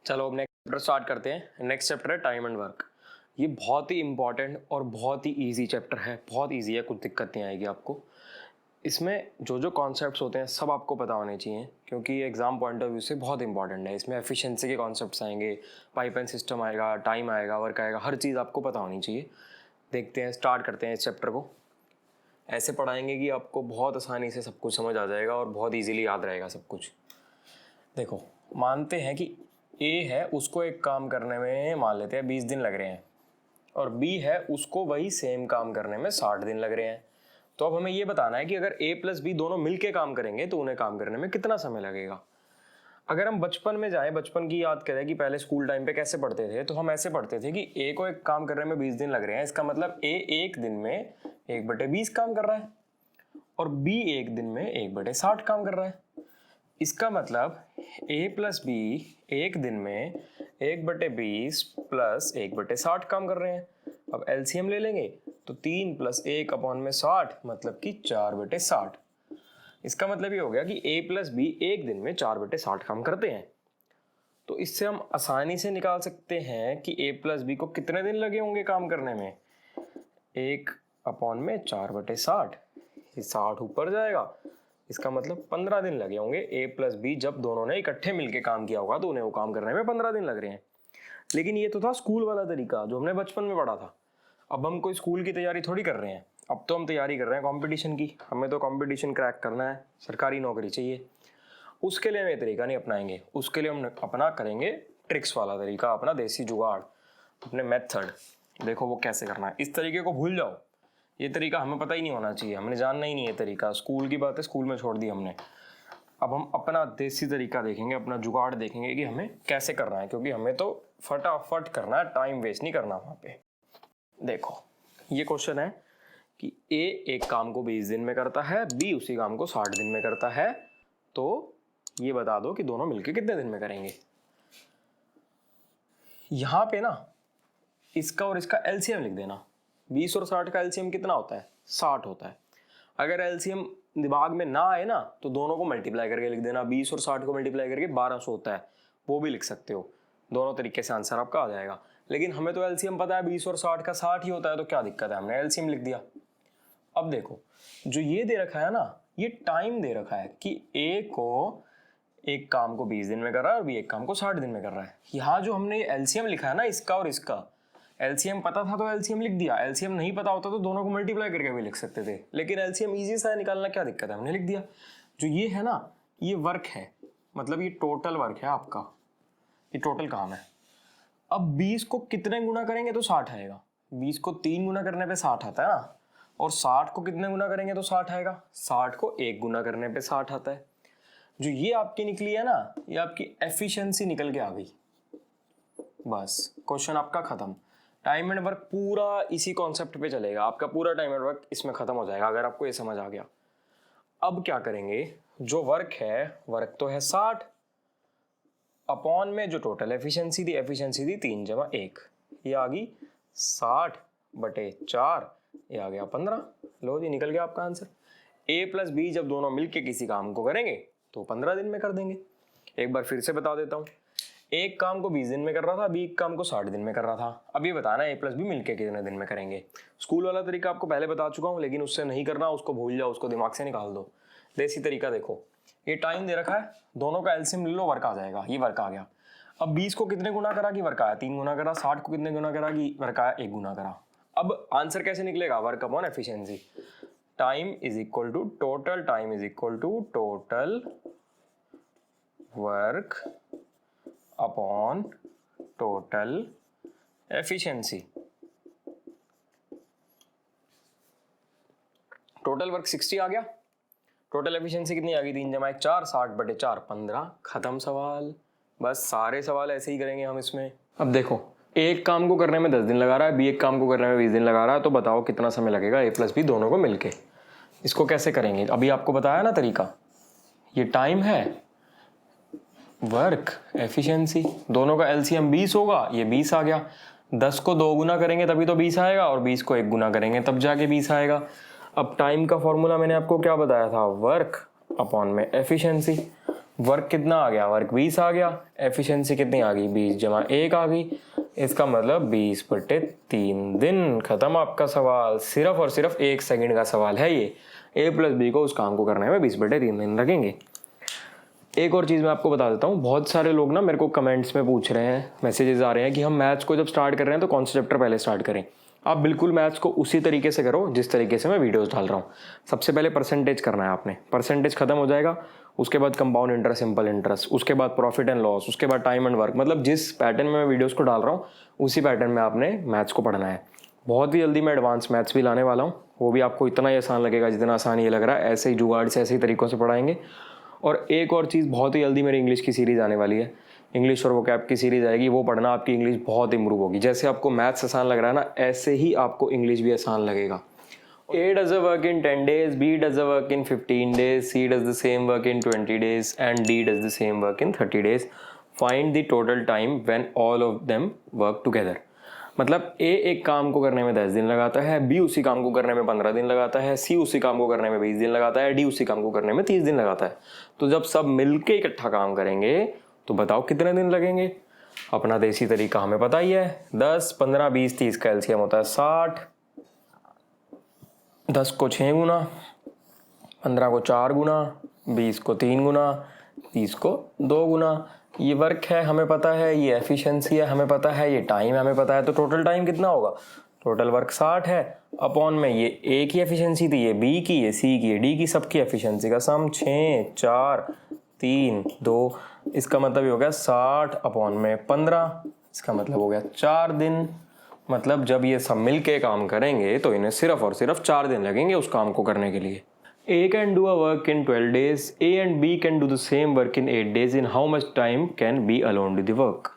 चलो अब next chapter start करते हैं। नेक्स्ट चैप्टर है टाइम एंड वर्क। ये बहुत ही इंपॉर्टेंट और बहुत ही इजी चैप्टर है, बहुत इजी है, कुछ दिक्कत नहीं आएगी आपको। इसमें जो जो कॉन्सेप्ट्स होते हैं सब आपको पता होने चाहिए, क्योंकि एग्जाम पॉइंट ऑफ व्यू से बहुत इंपॉर्टेंट है। इसमें एफिशिएंसी के कॉन्सेप्ट्स आएंगे, पाइप एंड सिस्टम आएगा, टाइम आएगा, वर्क आएगा, हर चीज़ आपको पता होनी चाहिए। देखते हैं, स्टार्ट करते हैं इस चैप्टर को। ऐसे पढ़ाएंगे कि आपको बहुत आसानी से सब कुछ समझ आ जाएगा और बहुत ईजीली याद रहेगा सब कुछ। देखो, मानते हैं कि ए है, उसको एक काम करने में मान लेते हैं 20 दिन लग रहे हैं, और बी है, उसको वही सेम काम करने में 60 दिन लग रहे हैं। तो अब हमें ये बताना है कि अगर ए प्लस बी दोनों मिलके काम करेंगे तो उन्हें काम करने में कितना समय लगेगा। अगर हम बचपन में जाएं, बचपन की याद करें कि पहले स्कूल टाइम पे कैसे पढ़ते थे, तो हम ऐसे पढ़ते थे कि ए को एक काम करने में 20 दिन लग रहे हैं, इसका मतलब ए एक दिन में 1/20 काम कर रहा है, और बी एक दिन में 1/60 काम कर रहा है। इसका मतलब a प्लस बी एक दिन में 1/20 प्लस 1/60 काम कर रहे हैं। अब एलसीएम ले लेंगे तो 3 + 1/60 मतलब कि 4/60। इसका मतलब ये हो गया कि a प्लस बी एक दिन में 4/60 काम करते हैं। तो इससे हम आसानी से निकाल सकते हैं कि a प्लस बी को कितने दिन लगे होंगे काम करने में। 1/4/60, ये 60 ऊपर जाएगा, इसका मतलब 15 दिन लगे होंगे। ए प्लस बी जब दोनों ने इकट्ठे मिलके काम किया होगा तो उन्हें वो काम करने में 15 दिन लग रहे हैं। लेकिन ये तो था स्कूल वाला तरीका जो हमने बचपन में पढ़ा था। अब हम कोई स्कूल की तैयारी थोड़ी कर रहे हैं, अब तो हम तैयारी कर रहे हैं कंपटीशन की। हमें तो कंपटीशन क्रैक करना है, सरकारी नौकरी चाहिए। उसके लिए हम ये तरीका नहीं अपनाएंगे, उसके लिए हम अपना करेंगे ट्रिक्स वाला तरीका, अपना देसी जुगाड़, अपने मेथड। देखो वो कैसे करना है, इस तरीके को भूल जाओ। ये तरीका हमें पता ही नहीं होना चाहिए, हमने जानना ही नहीं है तरीका। स्कूल की बात है, स्कूल में छोड़ दी हमने। अब हम अपना देसी तरीका देखेंगे, अपना जुगाड़ देखेंगे कि हमें कैसे करना है, क्योंकि हमें तो फटाफट करना है, टाइम वेस्ट नहीं करना वहाँ पे। देखो ये क्वेश्चन है कि ए एक काम को 20 दिन में करता है, बी उसी काम को 60 दिन में करता है, तो ये बता दो कि दोनों मिलकर कितने दिन में करेंगे। यहाँ पे ना इसका और इसका एलसीएम लिख देना। 20 और 60 का एलसीएम कितना होता है? 60 होता है। अगर एलसीएम दिमाग में ना आए ना तो दोनों को मल्टीप्लाई करके लिख देना। 20 और 60 को मल्टीप्लाई करके 1200 होता है, वो भी लिख सकते हो। दोनों तरीके से आंसर आपका आ जाएगा। लेकिन हमें तो एलसीएम पता है 20 और 60 का 60 ही होता है, तो क्या दिक्कत है, हमने एलसीएम लिख दिया। अब देखो जो ये दे रखा है ना, ये टाइम दे रखा है कि ए को एक काम को 20 दिन में कर रहा है और बी एक काम को 60 दिन में कर रहा है। यहाँ जो हमने एलसीएम लिखा है ना, इसका और इसका, एलसीएम पता था तो एलसीएम लिख दिया, एलसीएम नहीं पता होता तो दोनों को मल्टीप्लाई करके भी लिख सकते थे, लेकिन एलसीएम इजी सा है निकालना, क्या दिक्कत है, हमने लिख दिया। जो ये है ना, ये वर्क है, मतलब ये टोटल वर्क है आपका, ये टोटल काम है। अब 20 को कितने गुना करेंगे तो 60 आएगा। 20 को 3 गुना करने पे 60 आता है ना, और 60 को कितने गुना करेंगे तो 60 आएगा। 60 को 1 गुना करने पे 60 आता है। जो ये आपकी निकली है ना, ये आपकी एफिशिएंसी निकल के आ गई। बस क्वेश्चन आपका खत्म। टाइम एंड वर्क पूरा इसी कॉन्सेप्ट पे चलेगा, आपका पूरा टाइम एंड वर्क इसमें खत्म हो जाएगा अगर आपको ये समझ आ गया। अब क्या करेंगे, जो वर्क है, वर्क तो है 60, अपॉन में जो टोटल एफिशिएंसी थी, एफिशिएंसी थी 3 + 1, ये आ गई 60/4, ये आ गया 15। लो जी, निकल गया आपका आंसर। ए प्लस बी जब दोनों मिलके किसी काम को करेंगे तो 15 दिन में कर देंगे। एक बार फिर से बता देता हूँ, एक काम को 20 दिन में कर रहा था, बी एक काम को 60 दिन में कर रहा था। अब ये बताना ए प्लस बी मिलके कितने दिन में करेंगे। स्कूल वाला तरीका आपको पहले बता चुका हूँ, लेकिन उससे नहीं करना, उसको भूल जाओ, उसको दिमाग से निकाल दो। देसी तरीका देखो, ये टाइम दे रखा है, दोनों का एलसीएम ले लो, वर्क आ जाएगा। ये वर्क आ गया। अब 20 को कितने गुना करा कि वर्क आया, 3 गुना करा। 60 को कितने गुना करा कि वर्क आया, 1 गुना करा। अब आंसर कैसे निकलेगा, work upon efficiency. Time is equal to total time is equal to total work upon total efficiency. Total work 60 आ गया, टोटल एफिशिएंसी कितनी आ गई, 3 + 1 4, 60/4 15। खत्म सवाल। बस सारे सवाल ऐसे ही करेंगे हम इसमें। अब देखो, एक काम को करने में 10 दिन लगा रहा है, बी एक काम को करने में 20 दिन लगा रहा है, तो बताओ कितना समय लगेगा ए प्लस बी दोनों को मिलके। इसको कैसे करेंगे, अभी आपको बताया ना तरीका। ये टाइम है, वर्क, एफिशिएंसी, दोनों का एलसीएम 20 होगा, ये 20 आ गया। 10 को 2 गुना करेंगे तभी तो 20 आएगा, और 20 को 1 गुना करेंगे तब जाके 20 आएगा। अब टाइम का फॉर्मूला मैंने आपको क्या बताया था, वर्क अपॉन में एफिशिएंसी। वर्क कितना आ गया, वर्क 20 आ गया, एफिशिएंसी कितनी आ गई 20 जमा 1 आ गई, इसका मतलब 20/3 दिन। खत्म आपका सवाल, सिर्फ और सिर्फ 1 सेकंड का सवाल है ये। ए प्लस बी को उस काम को करने में 20/3 दिन लगेंगे। एक और चीज़ मैं आपको बता देता हूँ, बहुत सारे लोग ना मेरे को कमेंट्स में पूछ रहे हैं, मैसेजेस आ रहे हैं कि हम मैथ्स को जब स्टार्ट कर रहे हैं तो कौन सा चैप्टर पहले स्टार्ट करें। आप बिल्कुल मैथ्स को उसी तरीके से करो जिस तरीके से मैं वीडियोस डाल रहा हूँ। सबसे पहले परसेंटेज करना है आपने, परसेंटेज खत्म हो जाएगा, उसके बाद कंपाउंड इंटरेस्ट, सिंपल इंटरेस्ट, उसके बाद प्रॉफिट एंड लॉस, उसके बाद टाइम एंड वर्क। मतलब जिस पैटर्न में मैं वीडियोस को डाल रहा हूँ उसी पैटर्न में आपने मैथ्स को पढ़ना है। बहुत ही जल्दी मैं एडवांस मैथ्स भी लाने वाला हूँ, वो भी आपको इतना ही आसान लगेगा जितना आसान ये लग रहा है। ऐसे ही जुगाड़ से ऐसे ही तरीक़ों से पढ़ाएंगे। और एक और चीज़, बहुत ही जल्दी मेरी इंग्लिश की सीरीज़ आने वाली है, इंग्लिश और वोकैब की सीरीज़ आएगी, वो पढ़ना, आपकी इंग्लिश बहुत इम्प्रूव होगी। जैसे आपको मैथ्स आसान लग रहा है ना, ऐसे ही आपको इंग्लिश भी आसान लगेगा। A does a work in 10 days, B does a work in 15 days, C does the same work in 20 days and D does the same work in 30 days. Find the total time when all of them work together. मतलब A एक काम को करने में 10 दिन लगाता है, B उसी काम को करने में 15 दिन लगाता है, C उसी काम को करने में 20 दिन लगाता है, D उसी काम को करने में 30 दिन लगाता है। तो जब सब मिलके इकट्ठा काम करेंगे तो बताओ कितने दिन लगेंगे। अपना देसी तरीका हमें पता ही है, 10, 15, 20, 30 का एलसीएम होता है 60, 10 को 6 गुना, 15 को 4 गुना, 20 को 3 गुना, 30 को 2 गुना। ये वर्क है हमें पता है, ये एफिशिएंसी है हमें पता है, ये टाइम हमें पता है। तो टोटल टाइम कितना होगा, टोटल वर्क 60 है, अपॉन में ये ए की एफिशिएंसी थी, ये बी की, ये सी की, ये डी की, सबकी एफिशिएंसी का सम 6, 4, 3, 2, इसका मतलब ये हो गया 60 अपॉन में 15, इसका मतलब हो गया 4 दिन। मतलब जब ये सब मिल के काम करेंगे तो इन्हें सिर्फ और सिर्फ 4 दिन लगेंगे उस काम को करने के लिए। A can do a work in 12 days, A and B can do the same work in 8 days. In how much time can B alone do the work?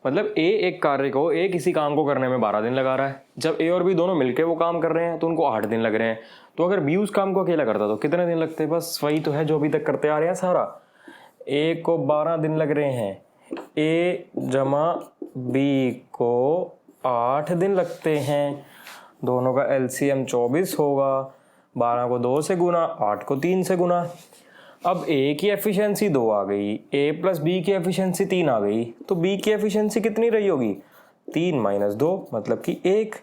मतलब A एक कार्य को, A किसी काम को करने में 12 दिन लगा रहा है, जब A और B दोनों मिलके वो काम कर रहे हैं तो उनको 8 दिन लग रहे हैं। तो अगर B उस काम को अकेला करता तो कितने दिन लगते? बस वही तो है जो अभी तक करते आ रहे हैं सारा। A को 12 दिन लग रहे हैं, A जमा B को 8 दिन लगते हैं, दोनों का एलसीएम 24 होगा, 12 को 2 से गुना, 8 को 3 से गुना। अब A की एफिशिएंसी 2 आ गई, A प्लस B की एफिशिएंसी 3 आ गई, तो B की एफिशिएंसी कितनी रही होगी, 3 - 2 मतलब कि 1।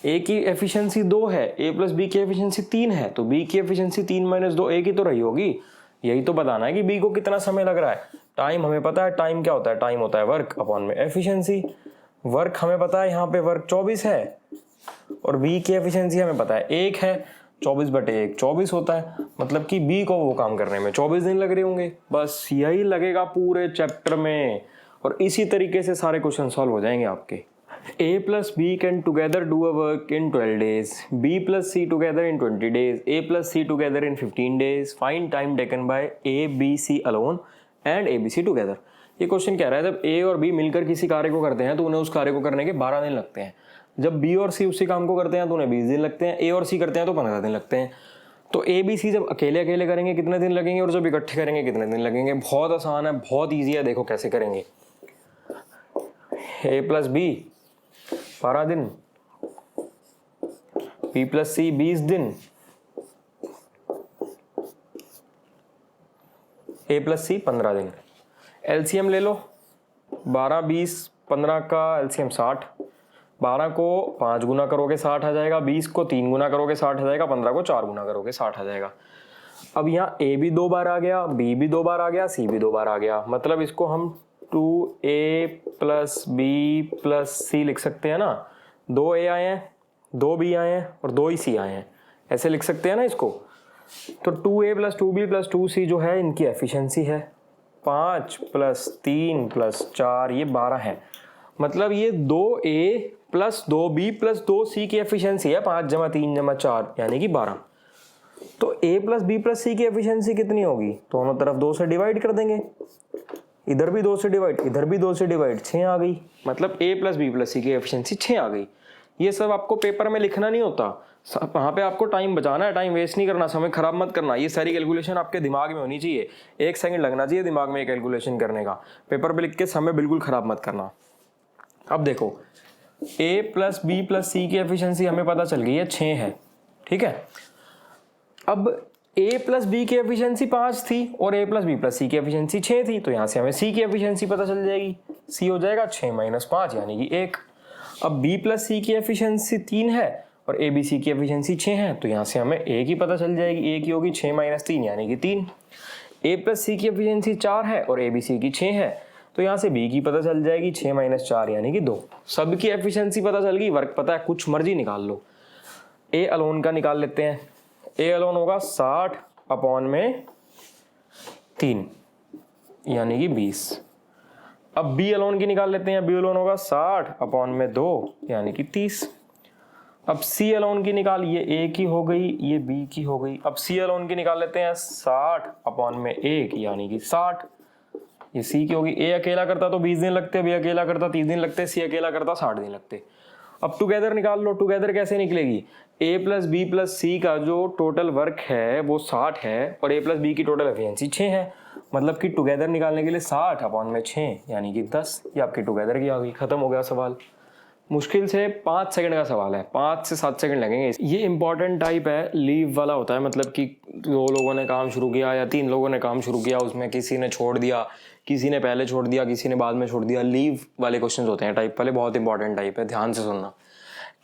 A की एफिशिएंसी 2 है, A प्लस B की एफिशिएंसी 3 है, तो B की एफिशिएंसी 3 - 2 A की तो रही होगी। यही तो बताना है कि B को कितना समय लग रहा है। टाइम हमें पता है, टाइम क्या होता है, टाइम होता है वर्क अपॉन में एफिशिएंसी। वर्क हमें पता है, यहाँ पे वर्क 24 है और B की एफिशिएंसी हमें पता है 1 है, 24/1 24 होता है, मतलब कि B को वो काम करने में 24 दिन लग रहे होंगे। बस यही लगेगा पूरे चैप्टर में, और इसी तरीके से सारे क्वेश्चन सॉल्व हो जाएंगे आपके। A plus B can together do a work in 12 days, B plus C together in 20 days, A plus C together in 15 days. Find time taken by A, B, C alone and A, B, C together. ये question कह रहा है जब A और B मिलकर किसी कार्य को करते हैं तो उन्हें उस कार्य को करने के 12 दिन लगते हैं। जब B और C उसी काम को करते हैं तो उन्हें 20 दिन लगते हैं, A और C करते हैं तो 15 दिन लगते हैं। तो A, B, C जब अकेले अकेले करेंगे कितने दिन लगेंगे और जब इकट्ठे करेंगे कितने दिन लगेंगे। बहुत आसान है, बहुत ईजी है, देखो कैसे करेंगे। A प्लस B 12 दिन, B प्लस C 20 दिन, A प्लस C 15 दिन। एलसीएम ले लो, 12, 20, 15 का एलसीएम 60, 12 को 5 गुना करोगे 60 आ जाएगा, 20 को 3 गुना करोगे 60 आ जाएगा, 15 को 4 गुना करोगे 60 आ जाएगा। अब यहाँ A भी 2 बार आ गया, B भी 2 बार आ गया, C भी 2 बार आ गया, मतलब इसको हम 2A plus B plus C लिख सकते हैं ना। 2A आए हैं, 2B आए हैं और 2 ही C आए हैं, ऐसे लिख सकते हैं ना इसको। तो 2A plus 2B plus 2C जो है इनकी एफिशिएंसी है, 5 प्लस 3 प्लस 4 ये 12 है। मतलब ये 2A plus 2B plus 2C की एफिशिएंसी है 5 जमा 3 जमा 4 यानी कि 12। तो A plus B plus C की एफिशिएंसी कितनी होगी, दोनों तरफ 2 से डिवाइड कर देंगे, इधर भी 2 से डिवाइड, इधर भी 2 से डिवाइड, 6 आ गई। मतलब A plus B plus C की एफिशिएंसी 6 आ गई। ये सब आपको पेपर में लिखना नहीं होता, वहाँ पे आपको टाइम बचाना है, टाइम वेस्ट नहीं करना, समय खराब मत करना। ये सारी कैलकुलेशन आपके दिमाग में होनी चाहिए, 1 सेकंड लगना चाहिए दिमाग में कैलकुलेशन करने का। पेपर पे लिख के समय बिल्कुल खराब मत करना। अब देखो A plus B plus C की एफिशिएंसी हमें पता चल गई है 6 है, ठीक है। अब ए प्लस बी की एफिशिएंसी 5 थी और ए प्लस बी प्लस सी की एफिशिएंसी 6 थी, तो यहाँ से हमें सी की एफिशिएंसी पता चल जाएगी। सी हो जाएगा 6 - 5 यानी कि 1। अब बी प्लस सी की एफिशिएंसी 3 है और ए बी सी की एफिशिएंसी 6 है, तो यहाँ से हमें ए की पता चल जाएगी। ए की होगी 6 - 3 यानी कि 3। ए प्लस सी की एफिशिएंसी 4 है और ए बी सी की 6 है, तो यहाँ से बी की पता चल जाएगी 6 - 4 यानी कि 2। सबकी एफिशिएंसी पता चल गई, वर्क पता है, कुछ मर्जी निकाल लो। ए अलोन का निकाल लेते हैं। ए अलोन होगा 60/3 यानी कि 20। अब बी अलोन की निकाल लेते हैं। बी अलोन होगा 60/2 यानी कि 30। अब सी अलोन की निकाल, ये ए की हो गई, ये बी की हो गई। अब सी अलोन की निकाल लेते हैं 60/1 यानी कि 60। ये सी की होगी। ए अकेला करता तो 20 दिन लगते, बी अकेला करता 30 दिन लगते, सी अकेला करता 60 दिन लगते। अब टुगेदर निकाल लो। टुगेदर कैसे निकलेगी? ए प्लस बी प्लस सी का जो टोटल वर्क है वो 60 है और ए प्लस बी की टोटल एफिशिएंसी 6 है, मतलब कि टुगेदर निकालने के लिए 60/6 यानी कि 10। ये आपकी टुगेदर की आ गई। खत्म हो गया सवाल। मुश्किल से 5 सेकंड का सवाल है, 5 से 7 सेकंड लगेंगे। ये इंपॉर्टेंट टाइप है, लीव वाला होता है, मतलब कि 2 लोगों ने काम शुरू किया या 3 लोगों ने काम शुरू किया, उसमें किसी ने छोड़ दिया, किसी ने पहले छोड़ दिया, किसी ने बाद में छोड़ दिया। लीव वाले क्वेश्चन होते हैं टाइप वाले, बहुत इंपॉर्टेंट टाइप है, ध्यान से सुनना।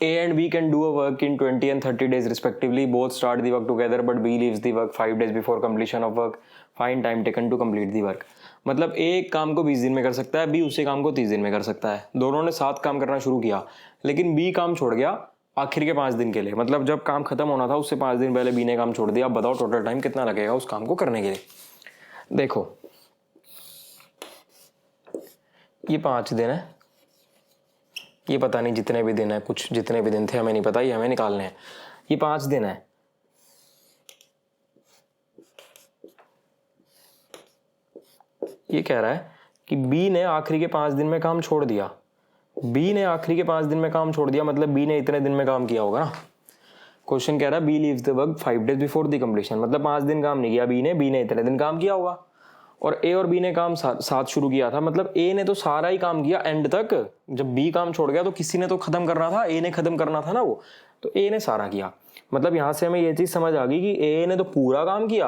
A and B can do a work in 20 and 30 days respectively. Both start the work together, but B leaves the work 5 days before completion of work. Find time taken to complete the work. मतलब A एक काम को 20 दिन में कर सकता है, B उसी काम को 30 दिन में कर सकता है। दोनों ने साथ काम करना शुरू किया, लेकिन B काम छोड़ गया आखिर के 5 दिन के लिए। मतलब जब काम खत्म होना था उससे 5 दिन पहले B ने काम छोड़ दिया। अब बताओ टोटल टाइम कितना लगेगा उस काम को करने के लिए। देखो ये 5 दिन है, ये पता नहीं जितने भी दिन है, कुछ जितने भी दिन थे हमें नहीं पता, ये हमें निकालने हैं। ये 5 दिन है। ये कह रहा है कि बी ने आखिरी के 5 दिन में काम छोड़ दिया। बी ने आखिरी के 5 दिन में काम छोड़ दिया, मतलब बी ने इतने दिन में काम किया होगा ना। क्वेश्चन कह रहा है B leaves the work 5 days before the completion, मतलब 5 दिन काम नहीं किया बी ने इतने दिन काम किया होगा। और ए और बी ने काम साथ शुरू किया था, मतलब ए ने तो सारा ही काम किया एंड तक। जब बी काम छोड़ गया तो किसी ने तो खत्म करना था, ए ने खत्म करना था ना वो, तो ए ने सारा किया। मतलब यहाँ से हमें ये चीज समझ आ गई कि ए ने तो पूरा काम किया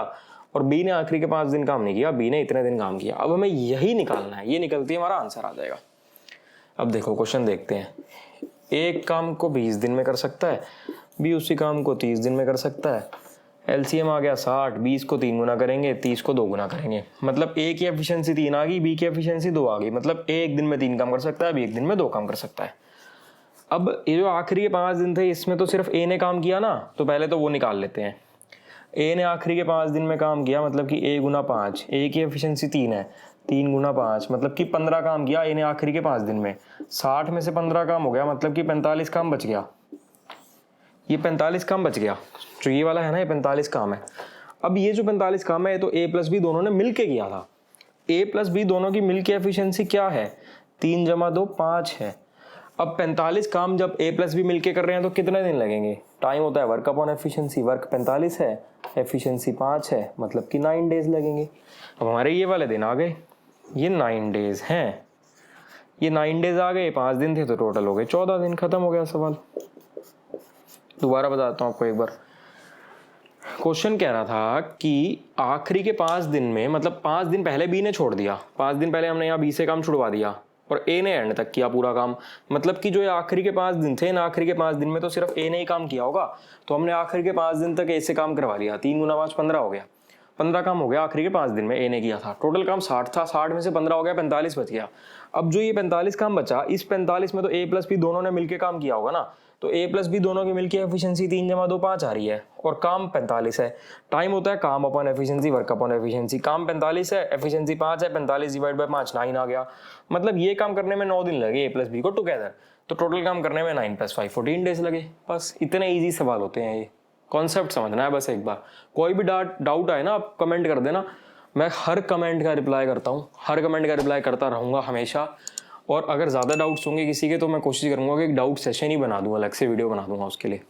और बी ने आखिरी के 5 दिन काम नहीं किया, बी ने इतने दिन काम किया। अब हमें यही निकालना है, ये निकलती है हमारा आंसर आ जाएगा। अब देखो क्वेश्चन देखते हैं। एक काम को 20 दिन में कर सकता है, बी उसी काम को 30 दिन में कर सकता है। एलसीएम आ गया 60, 20 को 3 गुना करेंगे, 30 को 2 गुना करेंगे, मतलब ए की एफिशिएंसी 3 आ गई, बी की एफिशिएंसी 2 आ गई। मतलब ए एक दिन में 3 काम कर सकता है, बी एक दिन में 2 काम कर सकता है। अब ये जो आखिरी के 5 दिन थे इसमें तो सिर्फ ए ने काम किया ना, तो पहले तो वो निकाल लेते हैं। ए ने आखिरी के 5 दिन में काम किया, मतलब कि ए गुना 5, ए की एफिशिएंसी 3 है, 3 गुना 5 मतलब कि 15 काम किया ए ने आखिरी के 5 दिन में। 60 में से 15 काम हो गया, मतलब कि 45 काम बच गया। ये 45 काम बच गया, जो ये वाला है ना, ये 45 काम है। अब ये जो 45 काम है ये तो ए प्लस बी दोनों ने मिलके किया था। ए प्लस बी दोनों की मिलके एफिशिएंसी क्या है? 3 + 2 5 है। अब 45 काम जब ए प्लस बी मिलके कर रहे हैं तो कितने दिन लगेंगे? टाइम होता है वर्क अपॉन एफिशिएंसी, वर्क 45 है, एफिशिएंसी 5 है, मतलब कि 9 डेज लगेंगे। अब हमारे ये वाले दिन आ गए, ये 9 डेज हैं, ये 9 डेज आ गए, 5 दिन थे तो टोटल हो गए 14 दिन। खत्म हो गया सवाल। दोबारा बताता हूँ आपको एक बार। क्वेश्चन कह रहा था कि आखिरी के 5 दिन में, मतलब 5 दिन पहले बी ने छोड़ दिया, 5 दिन पहले हमने यहाँ बी से काम छुड़वा दिया और ए ने एंड तक किया पूरा काम। मतलब कि जो आखिरी के 5 दिन थे, इन आखिरी के 5 दिन में तो सिर्फ ए ने ही काम किया होगा, तो हमने आखिरी के 5 दिन तक ए से काम करवा लिया। 3 गुना 5 15 हो गया, 15 काम हो गया आखिरी के 5 दिन में ए ने किया था। टोटल काम 60 था, 60 में से 15 हो गया, 45 बच गया। अब जो ये 45 काम बचा, इस 45 में तो ए प्लस बी दोनों ने मिलकर काम किया होगा ना, तो ए प्लस बी दोनों की मिलकर एफिशिएंसी 3 + 2 5 आ रही है और काम 45 है। टाइम होता है काम upon efficiency, work upon efficiency. काम 45 है, एफिशिएंसी 5 है, 45 / 5 9 आ गया। मतलब ये काम करने में 9 दिन लगे ए प्लस बी को टुगेदर, तो टोटल काम करने में 9 + 5 14 डेज लगे। बस इतने ईजी सवाल होते हैं, ये कॉन्सेप्ट समझना है बस एक बार। कोई भी डाउट आए ना आप कमेंट कर देना, मैं हर कमेंट का रिप्लाई करता हूँ, हर कमेंट का रिप्लाई करता रहूँगा हमेशा। और अगर ज़्यादा डाउट्स होंगे किसी के तो मैं कोशिश करूँगा कि एक डाउट सेशन ही बना दूँ, अलग से वीडियो बना दूँगा उसके लिए।